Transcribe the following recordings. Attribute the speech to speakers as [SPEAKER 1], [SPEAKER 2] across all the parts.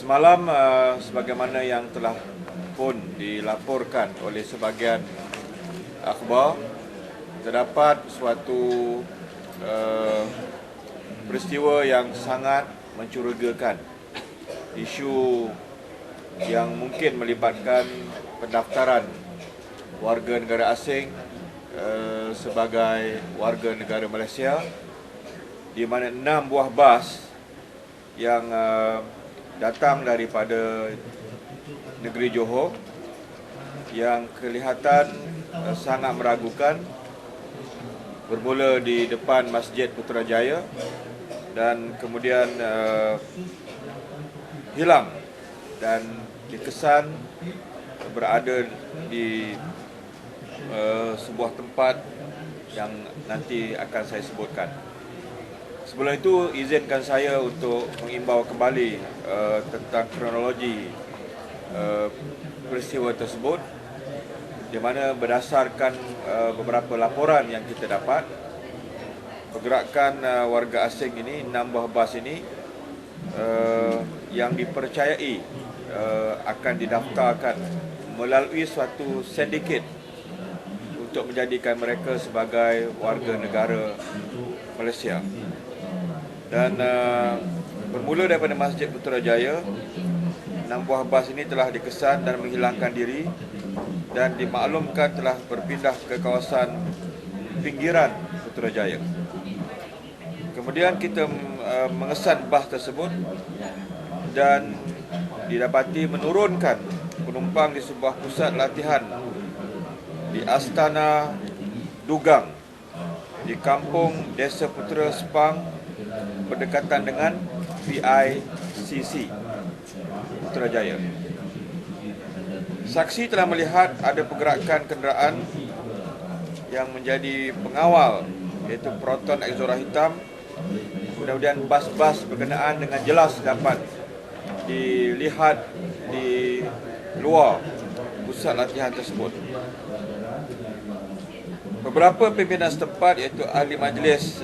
[SPEAKER 1] Semalam, sebagaimana yang telah pun dilaporkan oleh sebahagian akhbar, terdapat suatu peristiwa yang sangat mencurigakan. Isu yang mungkin melibatkan pendaftaran warga negara asing sebagai warga negara Malaysia, di mana 6 buah bas yang datang daripada negeri Johor yang kelihatan sangat meragukan, bermula di depan Masjid Putrajaya dan kemudian hilang dan dikesan berada di sebuah tempat yang nanti akan saya sebutkan. Sebelum itu, izinkan saya untuk mengimbau kembali tentang kronologi peristiwa tersebut, di mana berdasarkan beberapa laporan yang kita dapat, pergerakan warga asing ini, 6 buah bas ini, yang dipercayai akan didaftarkan melalui suatu sindiket untuk menjadikan mereka sebagai warga negara Malaysia. Dan bermula daripada Masjid Putrajaya, 6 buah bas ini telah dikesan dan menghilangkan diri dan dimaklumkan telah berpindah ke kawasan pinggiran Putrajaya. Kemudian kita mengesan bas tersebut dan didapati menurunkan penumpang di sebuah pusat latihan di Astana Dugang di kampung Desa Putra Sepang berdekatan dengan VICC Putrajaya. Saksi telah melihat ada pergerakan kenderaan yang menjadi pengawal, iaitu Proton Exora hitam. Kemudian bas-bas berkenaan dengan jelas dapat dilihat di luar pusat latihan tersebut. Beberapa pimpinan setempat, iaitu ahli majlis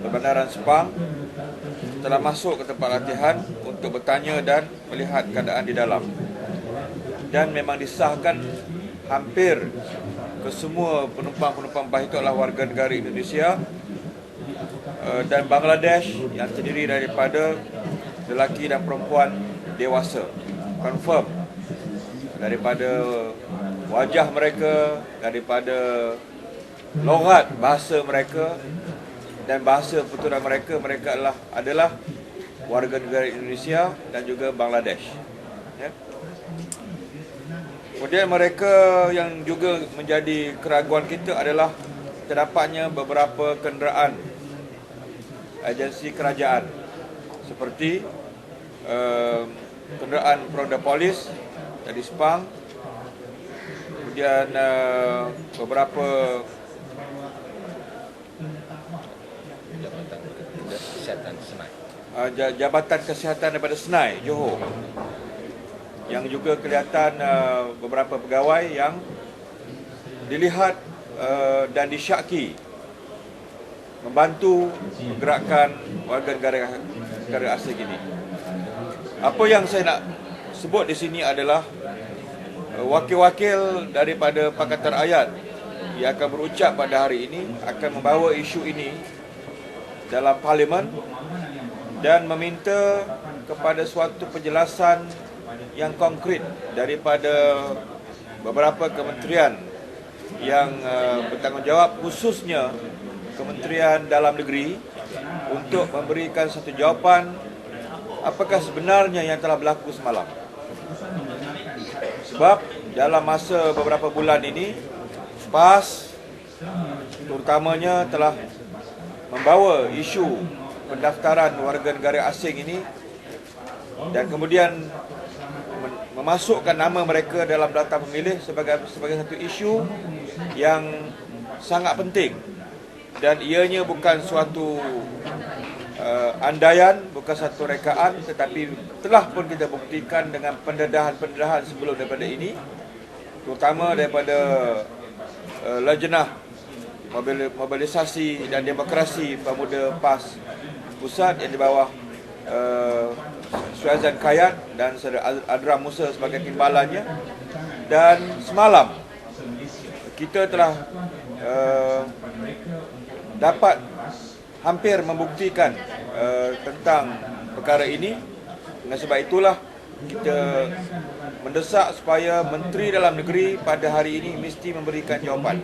[SPEAKER 1] Perbandaran Sepang, telah masuk ke tempat latihan untuk bertanya dan melihat keadaan di dalam. Dan memang disahkan hampir kesemua penumpang-penumpang bas itu adalah warga negara Indonesia dan Bangladesh yang terdiri daripada lelaki dan perempuan dewasa. Confirm daripada wajah mereka, daripada loghat bahasa mereka dan bahasa pertuturan mereka, mereka adalah warga negara Indonesia dan juga Bangladesh. Ya. Kemudian mereka yang juga menjadi keraguan kita adalah terdapatnya beberapa kenderaan agensi kerajaan seperti kenderaan Peronda Polis dari Sepang, kemudian beberapa Jabatan Kesihatan daripada Senai, Johor, yang juga kelihatan beberapa pegawai yang dilihat dan disyaki membantu pergerakan warga negara asing ini. Apa yang saya nak sebut di sini adalah wakil-wakil daripada Pakatan Rakyat yang akan berucap pada hari ini akan membawa isu ini dalam Parlimen dan meminta kepada suatu penjelasan yang konkret daripada beberapa kementerian yang bertanggungjawab, khususnya Kementerian Dalam Negeri, untuk memberikan satu jawapan apakah sebenarnya yang telah berlaku semalam. Sebab dalam masa beberapa bulan ini, PAS terutamanya telah membawa isu pendaftaran warga negara asing ini dan kemudian memasukkan nama mereka dalam daftar pemilih sebagai satu isu yang sangat penting, dan ianya bukan suatu andaian, bukan satu rekaan, tetapi telah pun kita buktikan dengan pendedahan-pendedahan sebelum daripada ini, terutama daripada Lajnah Mobilisasi dan Demokrasi Pemuda PAS Pusat yang di bawah Suhaizan Kayat dan Saudara Adram Musa sebagai timbalannya. Dan semalam kita telah dapat hampir membuktikan tentang perkara ini. Dengan sebab itulah kita mendesak supaya Menteri Dalam Negeri pada hari ini mesti memberikan jawapan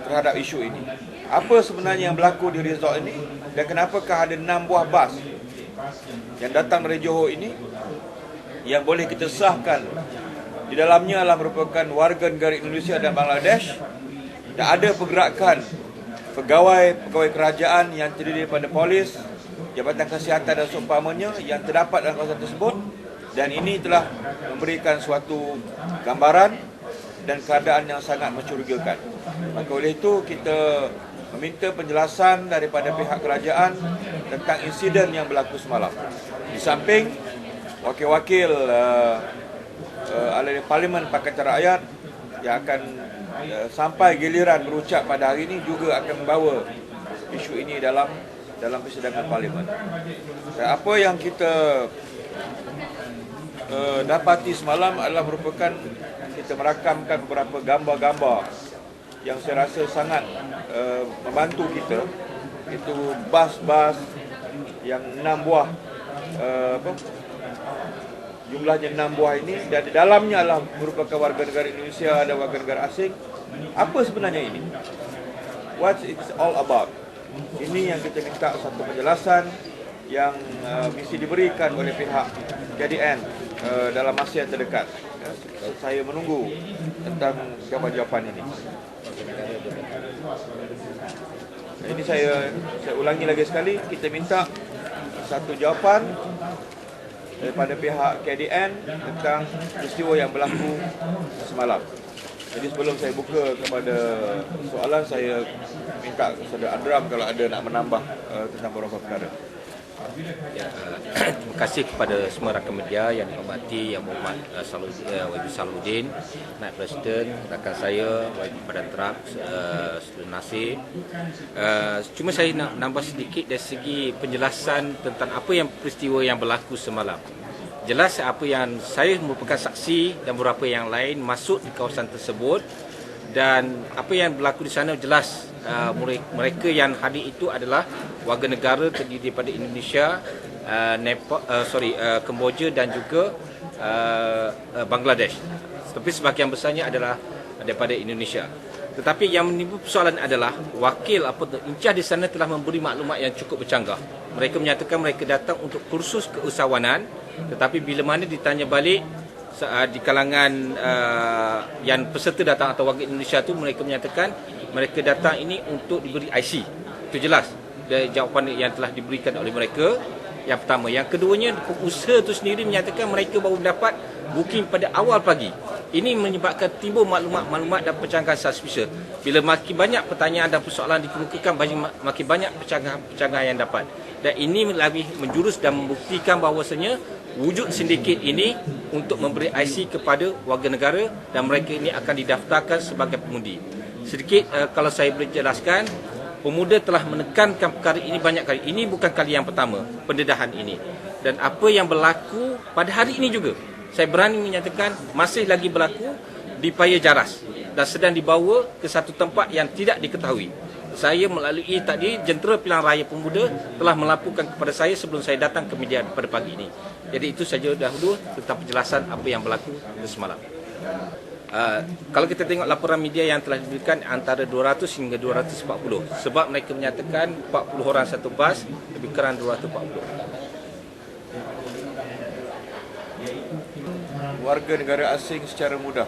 [SPEAKER 1] terhadap isu ini. Apa sebenarnya yang berlaku di resort ini dan kenapakah ada 6 buah bas yang datang dari Johor ini yang boleh kita sahkan di dalamnya adalah merupakan warga negara Indonesia dan Bangladesh, dan ada pergerakan pegawai kerajaan yang terdiri daripada polis, Jabatan Kesihatan dan seumpamanya yang terdapat dalam kawasan tersebut, dan ini telah memberikan suatu gambaran dan keadaan yang sangat mencurigakan. Maka oleh itu kita meminta penjelasan daripada pihak kerajaan tentang insiden yang berlaku semalam. Di samping wakil-wakil ahli Parlimen Pakatan Rakyat yang akan sampai giliran berucap pada hari ini juga akan membawa isu ini dalam persidangan Parlimen. Dan apa yang kita dapati semalam adalah merupakan kita merakamkan beberapa gambar-gambar yang saya rasa sangat membantu kita. Itu bas-bas yang 6 buah, jumlahnya 6 buah ini, dan di dalamnya adalah merupakan warga negara Indonesia dan warga negara asing. Apa sebenarnya ini? What it's all about? Ini yang kita minta satu penjelasan yang mesti diberikan oleh pihak KDN dalam masa yang terdekat. Saya menunggu tentang jawapan-jawapan ini. Ini saya ulangi lagi sekali, kita minta satu jawapan daripada pihak KDN tentang peristiwa yang berlaku semalam. Jadi sebelum saya buka kepada soalan, saya minta Saudara Adram kalau ada nak menambah tentang beberapa perkara.
[SPEAKER 2] Ya, terima kasih kepada semua rakan media yang dihormati Yang Berhormat YB Salahuddin, Naib Presiden, rakan saya YB Badan Terap, Saudara Nasir. Cuma saya nak nambah sedikit dari segi penjelasan tentang apa yang peristiwa yang berlaku semalam. Jelas apa yang saya merupakan saksi dan beberapa yang lain masuk di kawasan tersebut, dan apa yang berlaku di sana jelas mereka yang hadir itu adalah warga negara terdiri daripada Indonesia, Kemboja dan juga Bangladesh. Tapi sebahagian besarnya adalah daripada Indonesia. Tetapi yang menimbul persoalan adalah wakil incah di sana telah memberi maklumat yang cukup bercanggah. Mereka menyatakan mereka datang untuk kursus keusahawanan, tetapi bila mana ditanya balik di kalangan yang peserta datang atau warga Indonesia tu, mereka menyatakan mereka datang ini untuk diberi IC. Itu jelas dari jawapan yang telah diberikan oleh mereka. Yang pertama. Yang keduanya, pengusaha itu sendiri menyatakan mereka baru mendapat booking pada awal pagi. Ini menyebabkan timbul maklumat-maklumat dan pencanggahan suspicious. Bila makin banyak pertanyaan dan persoalan dikemukakan, makin banyak pencanggahan yang dapat. Dan ini lebih menjurus dan membuktikan bahawasanya wujud sindiket ini untuk memberi IC kepada warga negara, dan mereka ini akan didaftarkan sebagai pengundi. Sedikit kalau saya boleh jelaskan, pemuda telah menekankan perkara ini banyak kali. Ini bukan kali yang pertama pendedahan ini. Dan apa yang berlaku pada hari ini juga, saya berani menyatakan masih lagi berlaku di Paya Jaras dan sedang dibawa ke satu tempat yang tidak diketahui. Saya melalui tadi Jentera Pilihan Raya Pemuda telah melaporkan kepada saya sebelum saya datang ke media pada pagi ini. Jadi itu saja dahulu tentang penjelasan apa yang berlaku semalam. Kalau kita tengok laporan media yang telah diberikan antara 200 hingga 240, sebab mereka menyatakan 40 orang satu bas, lebih kurang 240.
[SPEAKER 1] Warga negara asing secara mudah.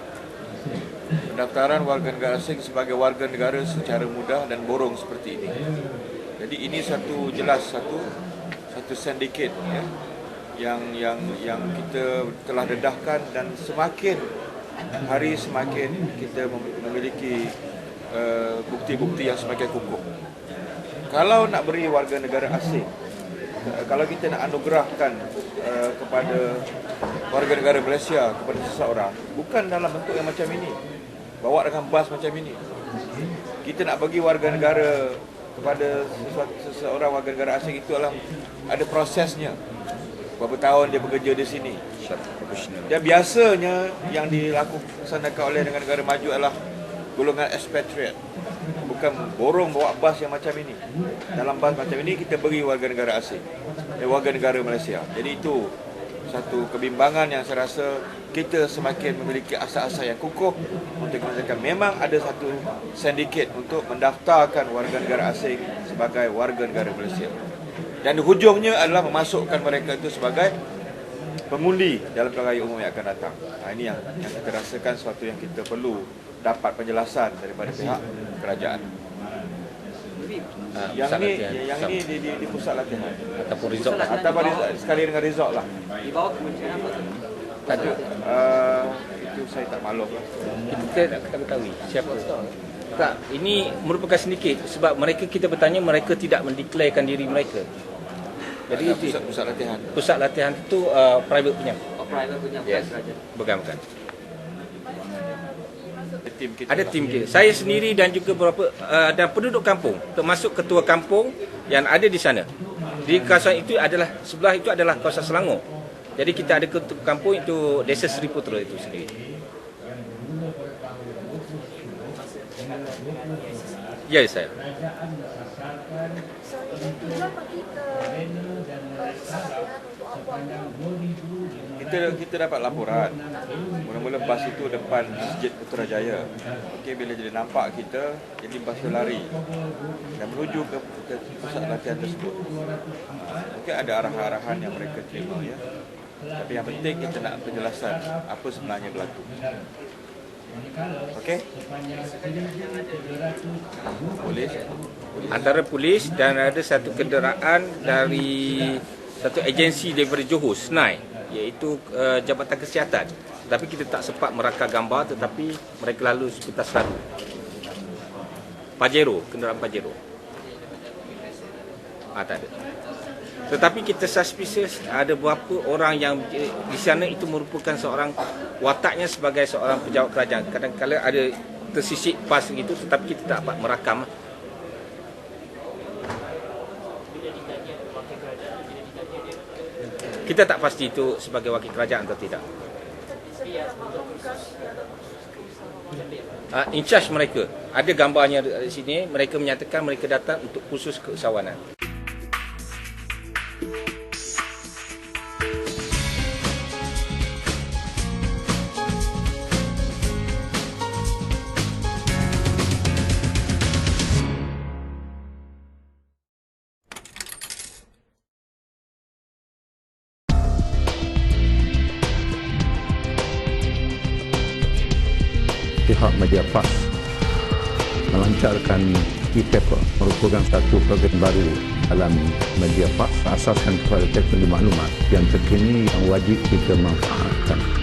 [SPEAKER 1] Pendaftaran warga negara asing sebagai warga negara secara mudah dan borong seperti ini. Jadi ini satu sindiket ya, yang kita telah dedahkan, dan semakin hari semakin kita memiliki bukti-bukti yang semakin kukuh. Kalau nak beri warga negara asing, kalau kita nak anugerahkan kepada warga negara Malaysia kepada seseorang, bukan dalam bentuk yang macam ini, bawa dengan bas macam ini. Kita nak bagi warga negara kepada seseorang warga negara asing itu adalah ada prosesnya. berapa tahun dia bekerja di sini. Dan biasanya yang dilaksanakan oleh negara maju adalah golongan expatriate. Bukan borong bawa bas yang macam ini. Dalam bas macam ini kita beri warga negara asing, warga negara Malaysia. Jadi itu satu kebimbangan yang saya rasa kita semakin memiliki asas-asas yang kukuh untuk mengatakan memang ada satu sindiket untuk mendaftarkan warga negara asing sebagai warga negara Malaysia. Dan hujungnya adalah memasukkan mereka itu sebagai pengundi dalam pilihan raya umum yang akan datang. Ini yang kita rasakan sesuatu yang kita perlu dapat penjelasan daripada pihak kerajaan. Yang ini di pusat latihan
[SPEAKER 2] ataupun resort lah.
[SPEAKER 1] Ataupun sekali dengan resort lah.
[SPEAKER 3] Di bawah kementerian apa tu?
[SPEAKER 2] Tak ada.
[SPEAKER 1] Itu saya tak maklum lah.
[SPEAKER 2] Kita tak ketahui siapa. Tak, ini merupakan sedikit sebab kita bertanya mereka tidak mendeklarkan diri mereka. Jadi pusat latihan itu private punya.
[SPEAKER 3] Oh, private punya, bukan kerajaan.
[SPEAKER 2] Bukan.
[SPEAKER 1] Ada
[SPEAKER 2] tim kita. Saya sendiri dan juga beberapa dan penduduk kampung, termasuk ketua kampung yang ada di sana. Di kawasan itu sebelah itu adalah kawasan Selangor. Jadi kita ada ketua kampung itu Desa Seri Putra itu sendiri. Ya, saya.
[SPEAKER 1] Kita dapat laporan. Mula-mula bas itu depan Masjid Putrajaya. Okey, bila dia nampak kita, jadi bas itu lari dan menuju ke pusat latihan tersebut. Mungkin ada arahan-arahan yang mereka terima, ya. Tapi yang penting kita nak penjelasan apa sebenarnya berlaku. Okey. Polis.
[SPEAKER 2] Antara polis dan ada satu kenderaan dari satu agensi daripada Johor, SNAI, iaitu Jabatan Kesihatan. Tetapi kita tak sempat merakam gambar, tetapi mereka lalu sepintas lalu. Pajero, kenderaan Pajero. Tak ada. Tetapi kita suspicious ada beberapa orang yang di sana itu merupakan seorang wataknya sebagai seorang pejabat kerajaan. Kadang-kadang ada tersisik pas gitu, tetapi kita tak dapat merakam. Kita tak pasti itu sebagai wakil kerajaan atau tidak. In charge mereka. Ada gambarnya di sini. Mereka menyatakan mereka datang untuk khusus keusahawanan.
[SPEAKER 4] Pihak Mediapass melancarkan e-paper, merupakan satu program baru dalam Mediapass asaskan kepada teknologi maklumat yang terkini yang wajib kita manfaatkan.